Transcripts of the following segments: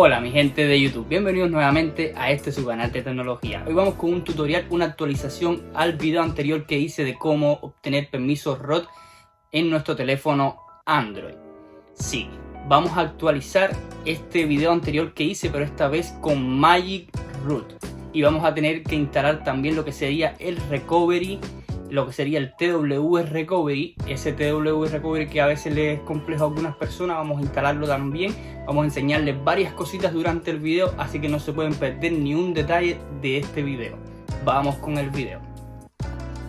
Hola mi gente de YouTube, bienvenidos nuevamente a este su canal de tecnología. Hoy vamos con un tutorial, una actualización al video anterior que hice de cómo obtener permisos ROT en nuestro teléfono Android. Sí, vamos a actualizar este video anterior que hice, pero esta vez con Magic Root. Y vamos a tener que instalar también lo que sería el recovery, lo que sería el TW Recovery, ese TW Recovery que a veces les es complejo a algunas personas. Vamos a instalarlo también, vamos a enseñarles varias cositas durante el video, así que no se pueden perder ni un detalle de este video. Vamos con el video.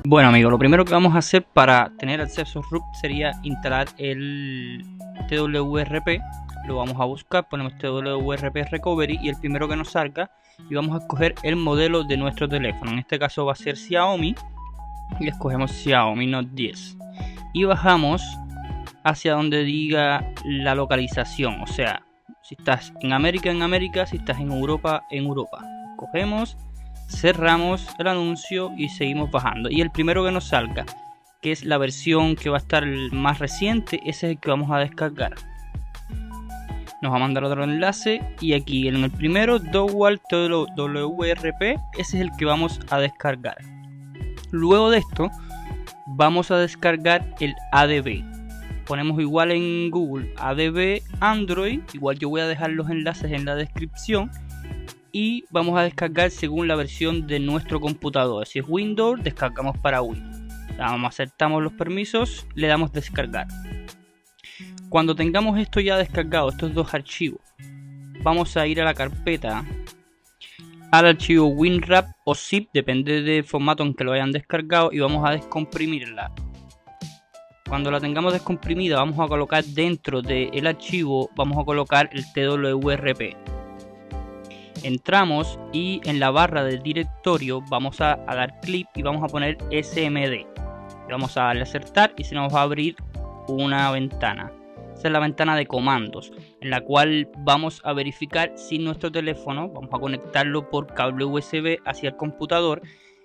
Bueno amigos, lo primero que vamos a hacer para tener acceso a root sería instalar el TWRP. Lo vamos a buscar, ponemos TWRP Recovery y el primero que nos salga, y vamos a escoger el modelo de nuestro teléfono. En este caso va a ser Xiaomi. Y escogemos Xiaomi Note 10 y bajamos hacia donde diga la localización, o sea, si estás en América, si estás en Europa, en Europa. Cogemos, cerramos el anuncio y seguimos bajando, y el primero que nos salga, que es la versión que va a estar más reciente, ese es el que vamos a descargar. Nos va a mandar otro enlace y aquí en el primero, Dual WRP, ese es el que vamos a descargar. Luego de esto vamos a descargar el ADB. Ponemos igual en Google ADB Android, igual yo voy a dejar los enlaces en la descripción, y vamos a descargar según la versión de nuestro computador. Si es Windows, descargamos para Windows. Aceptamos los permisos, le damos descargar. Cuando tengamos esto ya descargado, estos dos archivos, vamos a ir a la carpeta, al archivo WinRAR o zip, depende del formato en que lo hayan descargado, y vamos a descomprimirla. Cuando la tengamos descomprimida, vamos a colocar dentro del archivo, vamos a colocar el TWRP. Entramos y en la barra del directorio vamos a dar clic y vamos a poner SMD. Y vamos a darle a aceptar y se nos va a abrir una ventana. Esta es la ventana de comandos, en la cual vamos a verificar si nuestro teléfono, vamos a conectarlo por cable USB hacia el computador,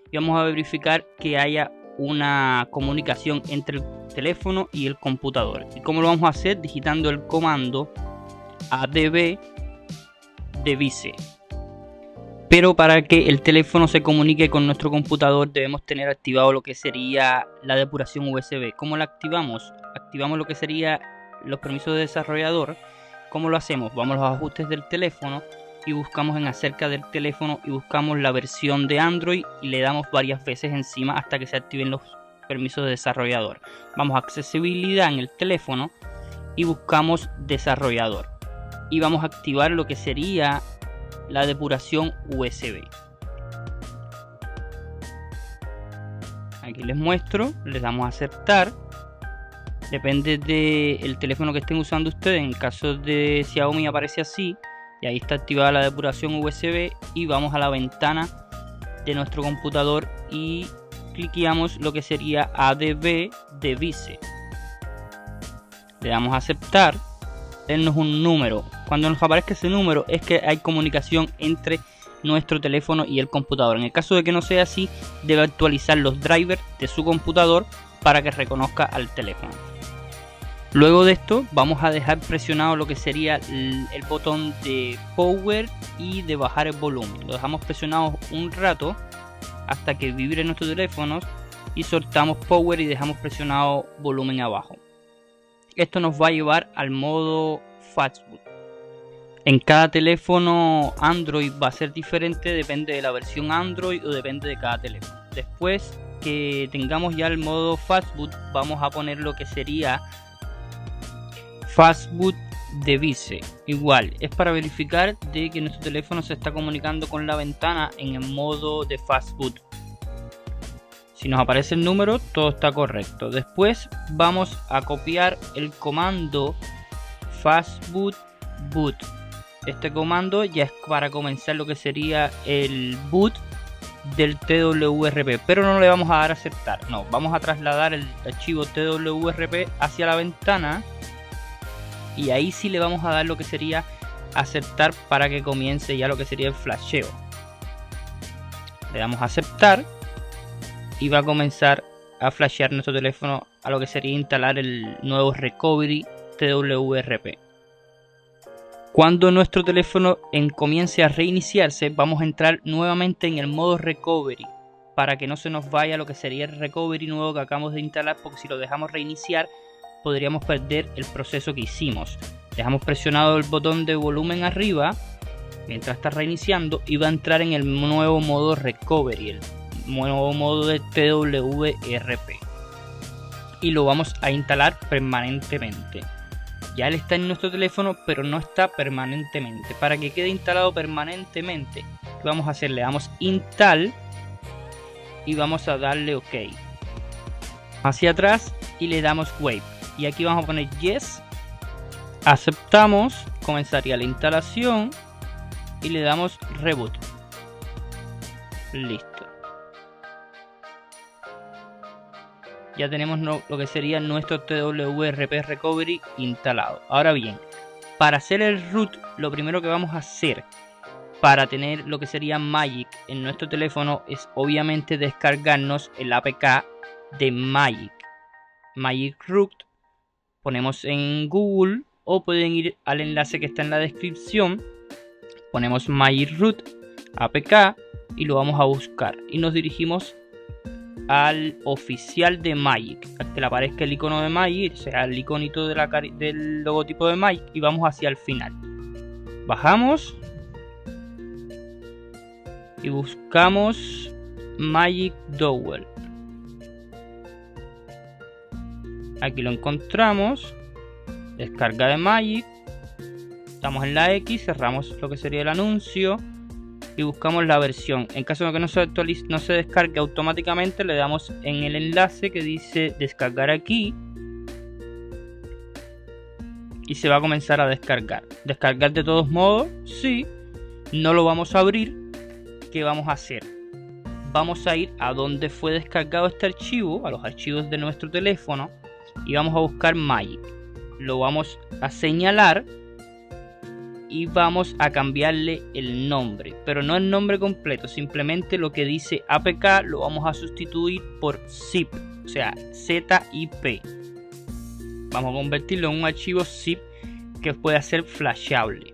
y vamos a verificar que haya una comunicación entre el teléfono y el computador. ¿Y cómo lo vamos a hacer? Digitando el comando ADB device. Pero para que el teléfono se comunique con nuestro computador debemos tener activado lo que sería la depuración USB. ¿Cómo la activamos? Activamos lo que sería los permisos de desarrollador. ¿Cómo lo hacemos? Vamos a los ajustes del teléfono y buscamos en acerca del teléfono y buscamos la versión de Android y le damos varias veces encima hasta que se activen los permisos de desarrollador. Vamos a accesibilidad en el teléfono y buscamos desarrollador y vamos a activar lo que sería la depuración USB. Aquí les muestro, les damos a aceptar. Depende del teléfono que estén usando ustedes. En el caso de Xiaomi aparece así, y ahí está activada la depuración USB, y vamos a la ventana de nuestro computador y cliqueamos lo que sería ADB device. Le damos a aceptar, dennos un número. Cuando nos aparezca ese número es que hay comunicación entre nuestro teléfono y el computador. En el caso de que no sea así, debe actualizar los drivers de su computador para que reconozca al teléfono. Luego de esto vamos a dejar presionado lo que sería el botón de power y de bajar el volumen. Lo dejamos presionado un rato hasta que vibre nuestro teléfono y soltamos power y dejamos presionado volumen abajo. Esto nos va a llevar al modo fastboot. En cada teléfono Android va a ser diferente, depende de la versión Android o depende de cada teléfono. Después que tengamos ya el modo fastboot, vamos a poner lo que sería fastboot device. Igual es para verificar de que nuestro teléfono se está comunicando con la ventana en el modo de fastboot. Si nos aparece el número, todo está correcto. Después vamos a copiar el comando fastboot boot. Este comando ya es para comenzar lo que sería el boot del TWRP, pero no le vamos a dar a aceptar. No, vamos a trasladar el archivo TWRP hacia la ventana y ahí sí le vamos a dar lo que sería aceptar para que comience ya lo que sería el flasheo. Le damos a aceptar y va a comenzar a flashear nuestro teléfono a lo que sería instalar el nuevo recovery TWRP. Cuando nuestro teléfono comience a reiniciarse, vamos a entrar nuevamente en el modo recovery para que no se nos vaya lo que sería el recovery nuevo que acabamos de instalar, porque si lo dejamos reiniciar podríamos perder el proceso que hicimos. Dejamos presionado el botón de volumen arriba mientras está reiniciando y va a entrar en el nuevo modo recovery, el nuevo modo de TWRP, y lo vamos a instalar permanentemente. Ya él está en nuestro teléfono, pero no está permanentemente. Para que quede instalado permanentemente, ¿qué vamos a hacer? Le damos install y vamos a darle OK. Hacia atrás y le damos wait. Y aquí vamos a poner yes. Aceptamos. Comenzaría la instalación y le damos reboot. Listo. Ya tenemos lo que sería nuestro TWRP Recovery instalado. Ahora bien, para hacer el root, lo primero que vamos a hacer para tener lo que sería Magic en nuestro teléfono es obviamente descargarnos el APK de Magic. Magic Root. Ponemos en Google o pueden ir al enlace que está en la descripción. Ponemos Magic Root APK y lo vamos a buscar. Y nos dirigimos al oficial de Magic, al que le aparezca el icono de Magic, o sea, el iconito de del logotipo de Magic, y vamos hacia el final. Bajamos y buscamos Magic Dowel. Aquí lo encontramos. Descarga de Magic. Estamos en la X, cerramos lo que sería el anuncio y buscamos la versión. En caso de que no se descargue automáticamente, le damos en el enlace que dice descargar aquí y se va a comenzar a descargar. ¿Descargar de todos modos? Sí. No lo vamos a abrir. ¿Qué vamos a hacer? Vamos a ir a donde fue descargado este archivo, a los archivos de nuestro teléfono, y vamos a buscar Magic. Lo vamos a señalar y vamos a cambiarle el nombre, pero no el nombre completo, simplemente lo que dice APK lo vamos a sustituir por zip, o sea, ZIP. Vamos a convertirlo en un archivo zip que pueda ser flashable.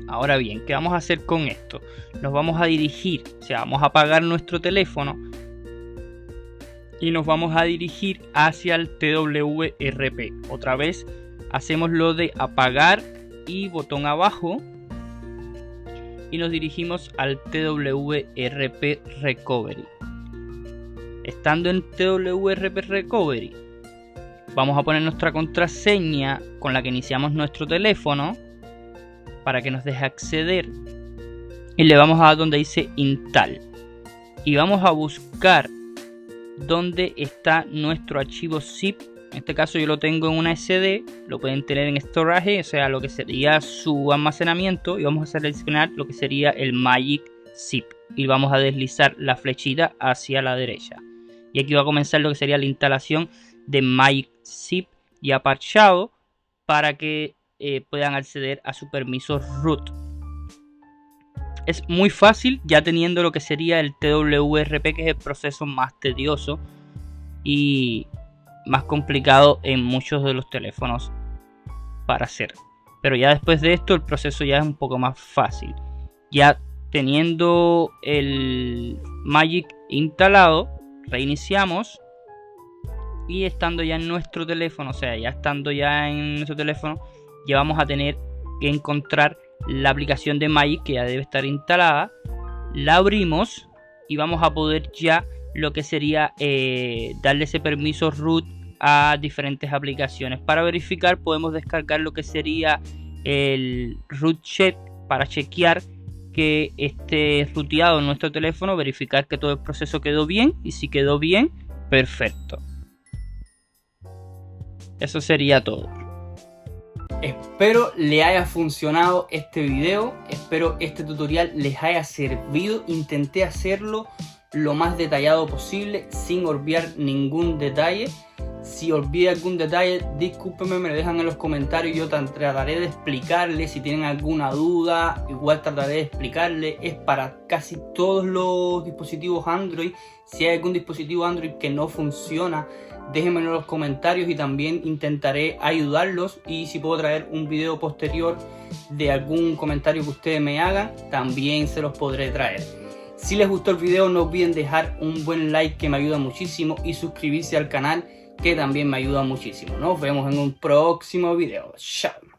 Ahora bien, ¿qué vamos a hacer con esto? Nos vamos a dirigir, o sea, vamos a apagar nuestro teléfono y nos vamos a dirigir hacia el TWRP. Otra vez hacemos lo de apagar y botón abajo y nos dirigimos al TWRP Recovery. Estando en TWRP Recovery, vamos a poner nuestra contraseña con la que iniciamos nuestro teléfono para que nos deje acceder y le vamos a dar donde dice install y vamos a buscar donde está nuestro archivo zip. En este caso yo lo tengo en una SD, lo pueden tener en storage, o sea, lo que sería su almacenamiento, y vamos a seleccionar lo que sería el Magic Zip y vamos a deslizar la flechita hacia la derecha. Y aquí va a comenzar lo que sería la instalación de Magic Zip ya parchado para que puedan acceder a su permiso root. Es muy fácil ya teniendo lo que sería el TWRP, que es el proceso más tedioso y más complicado en muchos de los teléfonos para hacer. Pero ya después de esto el proceso ya es un poco más fácil. Ya teniendo el Magic instalado, reiniciamos y estando ya en nuestro teléfono, o sea, ya estando ya en nuestro teléfono, ya vamos a tener que encontrar la aplicación de Magic que ya debe estar instalada. La abrimos y vamos a poder ya lo que sería darle ese permiso root a diferentes aplicaciones. Para verificar podemos descargar lo que sería el root check para chequear que esté rooteado en nuestro teléfono, verificar que todo el proceso quedó bien, y si quedó bien, perfecto. Eso sería todo. Espero le haya funcionado este video, espero este tutorial les haya servido. Intenté hacerlo lo más detallado posible sin olvidar ningún detalle. Si olvidé algún detalle, discúlpenme, me lo dejan en los comentarios. Yo trataré de explicarles. Si tienen alguna duda, igual trataré de explicarles. Es para casi todos los dispositivos Android. Si hay algún dispositivo Android que no funciona, déjenmelo en los comentarios y también intentaré ayudarlos. Y si puedo traer un video posterior de algún comentario que ustedes me hagan, también se los podré traer. Si les gustó el video, no olviden dejar un buen like, que me ayuda muchísimo, y suscribirse al canal, que también me ayuda muchísimo. Nos vemos en un próximo video. Chao.